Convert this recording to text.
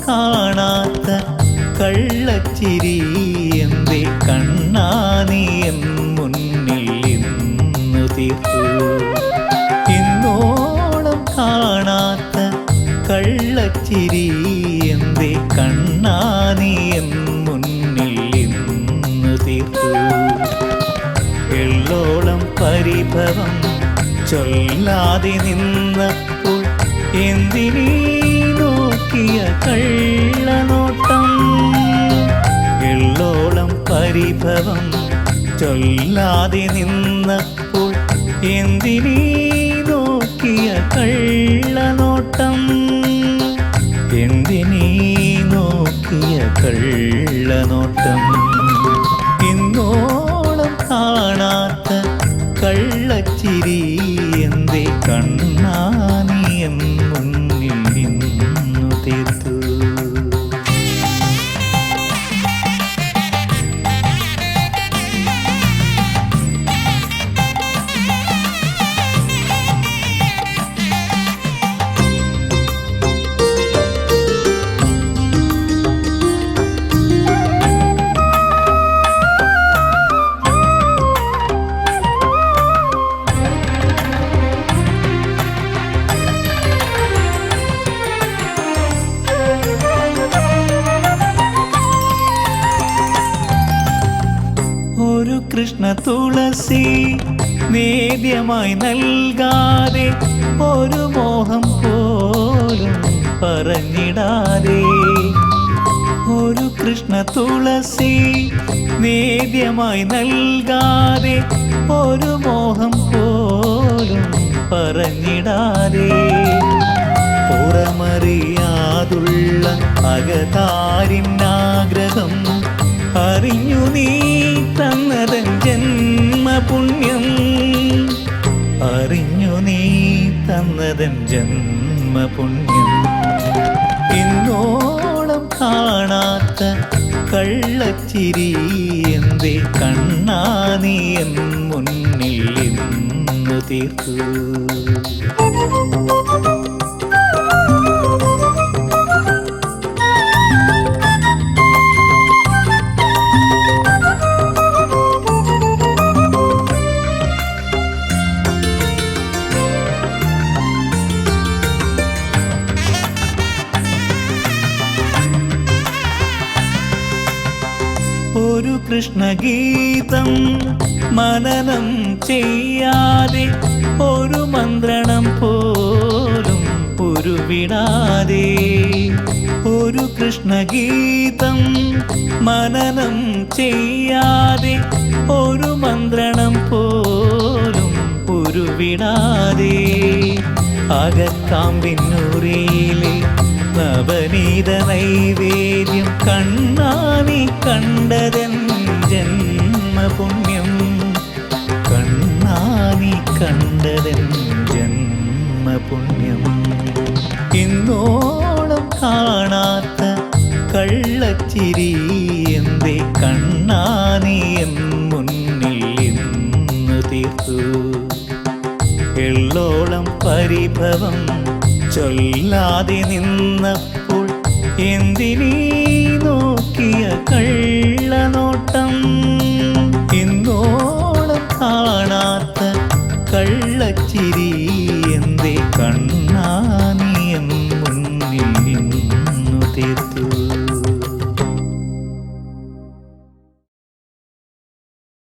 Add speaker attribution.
Speaker 1: കാണാത്ത കള്ളച്ചിരി എന്തേ കണ്ണാ നീ എൻ മുന്നിൽ ഇന്നു തീർത്തു. ഇന്നോളം കാണാത്ത കള്ളച്ചിരി എന്തേ കണ്ണാ നീ എൻ മുന്നിൽ ഇന്നു തീർത്തു. എള്ളോളം പരിഭവം ചൊല്ലാതെ നിന്നപ്പോൾ എന്തിനീ നോക്കിയ കള്ളനോട്ടം. എള്ളോളം പരിഭവം ചൊല്ലാതെ നിന്നപ്പോൾ എന്തിനീ നോക്കിയ കള്ളനോട്ടം. എന്തിനീ നോക്കിയ കള്ളനോട്ടം. ഇന്നോളം കാണാത്ത കള്ളച്ചിരി എന്തേ കണ്ണാ നീ എൻ മുന്നിൽ ഇന്നു തീർത്തു. ഒരു കൃഷ്ണ തുളസി നേദ്യമായി നൽകാതെ ഒരു മോഹം പോലും പറഞ്ഞിടാതെ. ഒരു കൃഷ്ണ തുളസി നേദ്യമായി നൽകാതെ ഒരു മോഹം പോലും പറഞ്ഞിടാതെ. പുറമറിയാതുള്ള അകതാരിന്നാഗ്രഹം അറിഞ്ഞു നീ തന്നതൻ ജന്മപുണ്യം. അറിഞ്ഞു നീ തന്നതൻ ജന്മപുണ്യം. ഇന്നോളം കാണാത്ത കള്ളച്ചിരി എന്തേ കണ്ണാ നീ എൻ മുന്നിൽ ഇന്നു തീർത്തു. ഒരു കൃഷ്ണഗീതം മനനം ചെയ്യാതെ ഒരു മന്ത്രണം പോലും ഉരുവിടാതെ. ഒരു കൃഷ്ണഗീതം മനനം ചെയ്യാതെ ഒരു മന്ത്രണം പോലും ഉരുവിടാതെ. അകക്കാമ്പിന്നൂറിയിലെ നവനീത നൈവേദ്യം കണ്ണാ നീ കണ്ടതൻ ജന്മപുണ്യം. കണ്ണാ നീ കണ്ടതൻ ജന്മപുണ്യം. ഇന്നോളം കാണാത്ത കള്ളച്ചിരി എന്തേ കണ്ണാ നീ എൻ മുന്നിൽ ഇന്നു തീർത്തു. എള്ളോളം പരിഭവം ചൊല്ലാതെ നിന്നപ്പോൾ എന്തിനീ നോക്കിയ കള്ളനോട്ടം. ഇന്നോളം കാണാത്ത കള്ളച്ചിരി എന്തേ കണ്ണാ